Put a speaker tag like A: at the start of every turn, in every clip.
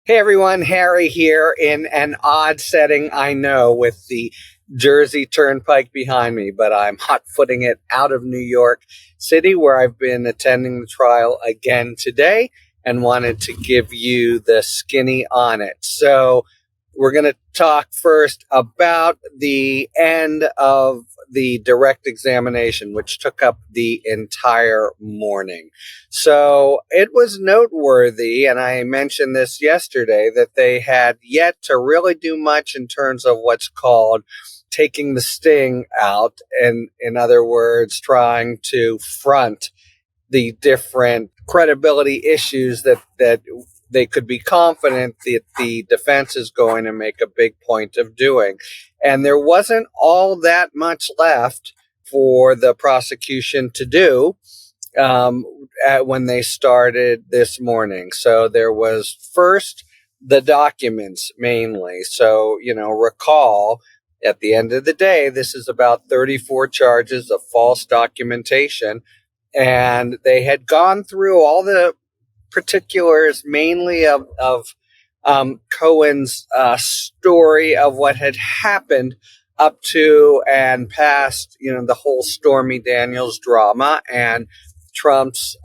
A: Hey everyone, Harry here in an odd setting, I know, with the Jersey Turnpike behind me, but I'm hot footing it out of New York City where I've been attending the trial again today and wanted to give you the skinny on it. So we're going to talk first about the end of the direct examination, which took up the entire morning. So it was noteworthy, and I mentioned this yesterday, that they had yet to really do much in terms of what's called taking the sting out, and in other words, trying to front the different credibility issues that they could be confident that the defense is going to make a big point of doing. And there wasn't all that much left for the prosecution to do when they started this morning. So there was first the documents mainly. So, recall at the end of the day, this is about 34 charges of false documentation. And they had gone through all the particulars, mainly of Cohen's story of what had happened up to and past, the whole Stormy Daniels drama and Trump's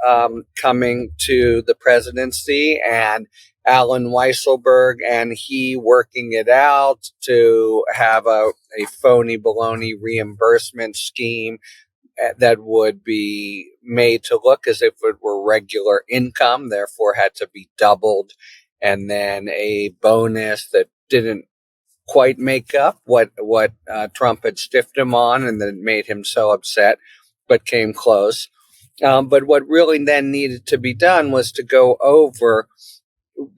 A: coming to the presidency and Alan Weisselberg and he working it out to have a phony baloney reimbursement scheme that would be made to look as if it were regular income, therefore had to be doubled, and then a bonus that didn't quite make up what Trump had stiffed him on, and that made him so upset, but came close. But what really then needed to be done was to go over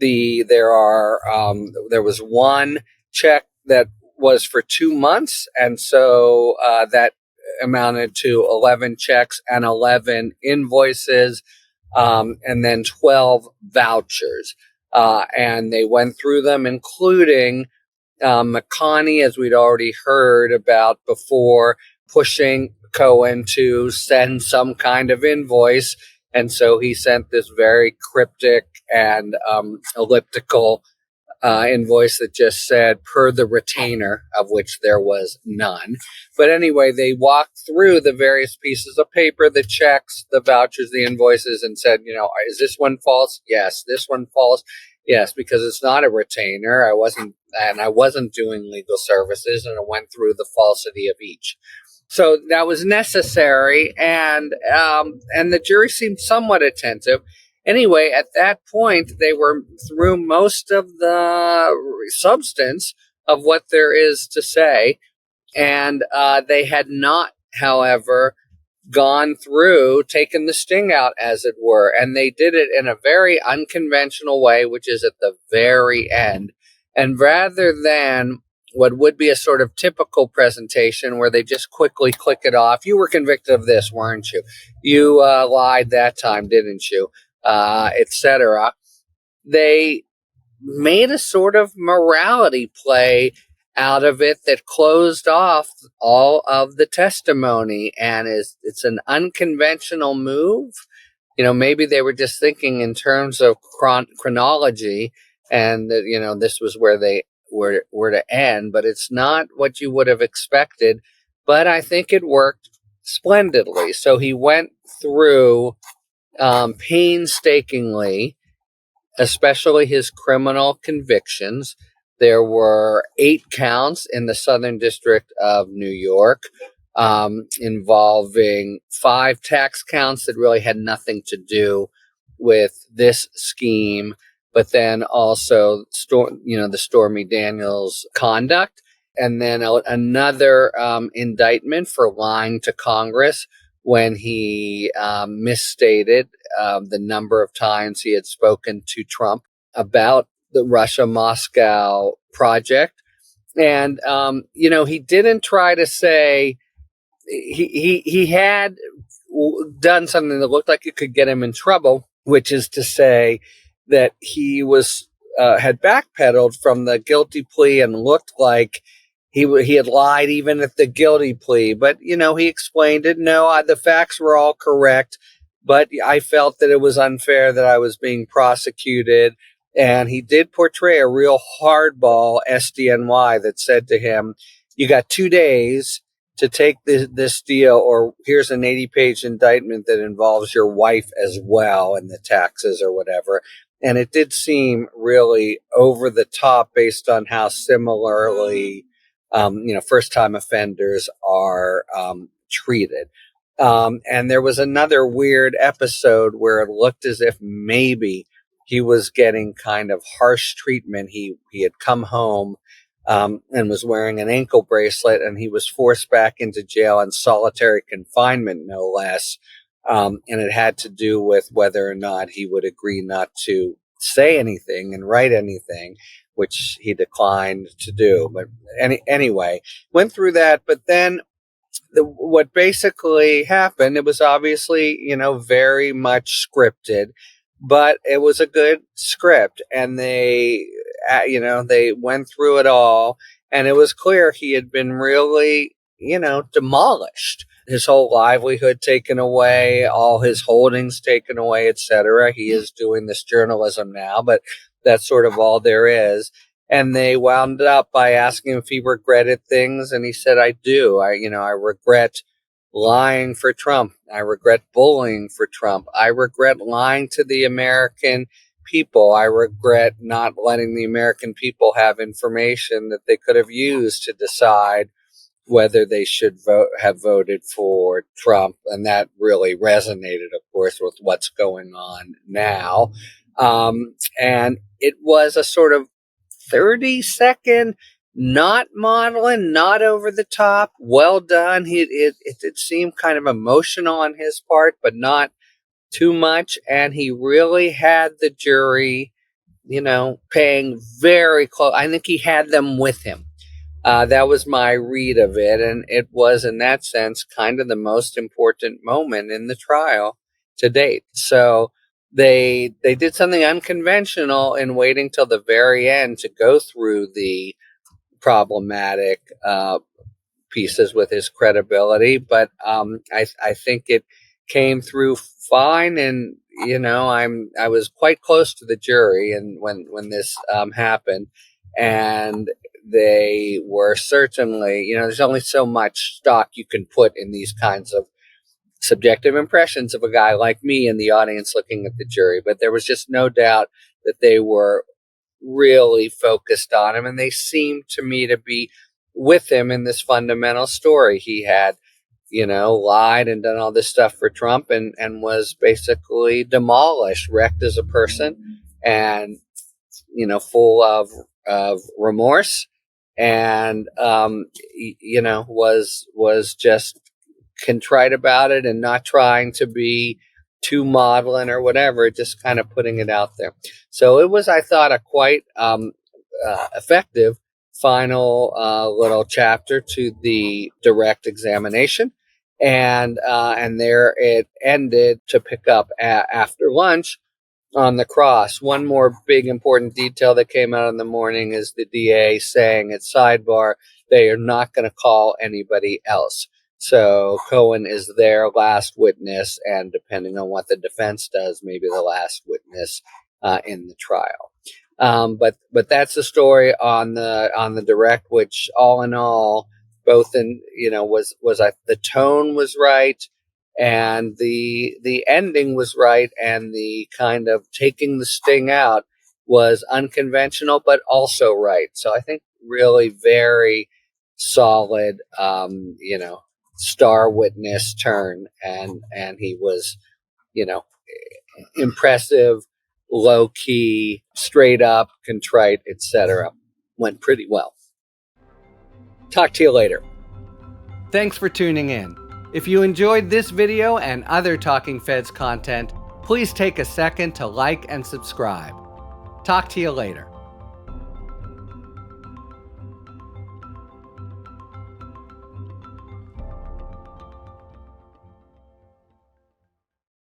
A: there was one check that was for 2 months, and so that amounted to 11 checks and 11 invoices, and then 12 vouchers. And they went through them, including McConney, as we'd already heard about before, pushing Cohen to send some kind of invoice. And so he sent this very cryptic and elliptical invoice that just said, per the retainer, of which there was none. But anyway, they walked through the various pieces of paper, the checks, the vouchers, the invoices, and said, is this one false? Yes. This one false? Yes, because it's not a retainer. I wasn't doing legal services, and it went through the falsity of each. So that was necessary, and the jury seemed somewhat attentive. Anyway, at that point, they were through most of the substance of what there is to say, and they had not, however, gone through, taken the sting out, as it were, and they did it in a very unconventional way, which is at the very end. And rather than what would be a sort of typical presentation where they just quickly click it off, you were convicted of this, weren't you? You lied that time, didn't you? Etc. They made a sort of morality play out of it that closed off all of the testimony, and it's an unconventional move. Maybe they were just thinking in terms of chronology, and that this was where they were to end, but it's not what you would have expected. But I think it worked splendidly. So he went through painstakingly, especially his criminal convictions. There were 8 counts in the Southern District of New York, involving 5 tax counts that really had nothing to do with this scheme, but then also the Stormy Daniels conduct, and then another indictment for lying to Congress when he misstated the number of times he had spoken to Trump about the Russia-Moscow project. And, he didn't try to say he had done something that looked like it could get him in trouble, which is to say that he had backpedaled from the guilty plea and looked like he had lied even at the guilty plea. But, he explained it. No, the facts were all correct, but I felt that it was unfair that I was being prosecuted And he did portray a real hardball SDNY that said to him, you got 2 days to take this deal, or here's an 80-page indictment that involves your wife as well and the taxes or whatever. And it did seem really over the top based on how similarly, first-time offenders are treated. And there was another weird episode where it looked as if maybe he was getting kind of harsh treatment. He had come home and was wearing an ankle bracelet, and he was forced back into jail in solitary confinement, no less. And it had to do with whether or not he would agree not to say anything and write anything, which he declined to do. But anyway, went through that. But then what basically happened, it was obviously, very much scripted, but it was a good script, and they went through it all, and it was clear he had been really, demolished. His whole livelihood taken away, all his holdings taken away, etc. He is doing this journalism now, but that's sort of all there is. And they wound up by asking him if he regretted things, and he said, I do. I regret lying for Trump. I regret bullying for Trump. I regret lying to the American people. I regret not letting the American people have information that they could have used to decide whether they should have voted for Trump. And that really resonated, of course, with what's going on now. And it was a sort of 30-second, not maudlin, not over the top, well done. It seemed kind of emotional on his part, but not too much. And he really had the jury, paying very close. I think he had them with him. That was my read of it. And it was, in that sense, kind of the most important moment in the trial to date. So they did something unconventional in waiting till the very end to go through the problematic pieces with his credibility. But I think it came through fine. And, I was quite close to the jury and when this happened. And they were certainly, there's only so much stock you can put in these kinds of subjective impressions of a guy like me in the audience looking at the jury. But there was just no doubt that they were really focused on him, and they seemed to me to be with him in this fundamental story. He had, lied and done all this stuff for Trump and was basically demolished, wrecked as a person, and, full of remorse, and was just contrite about it and not trying to be too maudlin or whatever, just kind of putting it out there. So it was, I thought, a quite effective final little chapter to the direct examination, and there it ended to pick up after lunch on the cross. One more big important detail that came out in the morning is the DA saying at sidebar they are not going to call anybody else. So Cohen is their last witness, and depending on what the defense does, maybe the last witness in the trial. But that's the story on the direct, which all in all, both in the tone was right, and the ending was right, and the kind of taking the sting out was unconventional, but also right. So I think really very solid, star witness turn, and he was, impressive, low key, straight up, contrite, etc. Went pretty well. Talk to you later. Thanks for tuning in. If you enjoyed this video and other Talking Feds content, please take a second to like and subscribe. Talk to you later.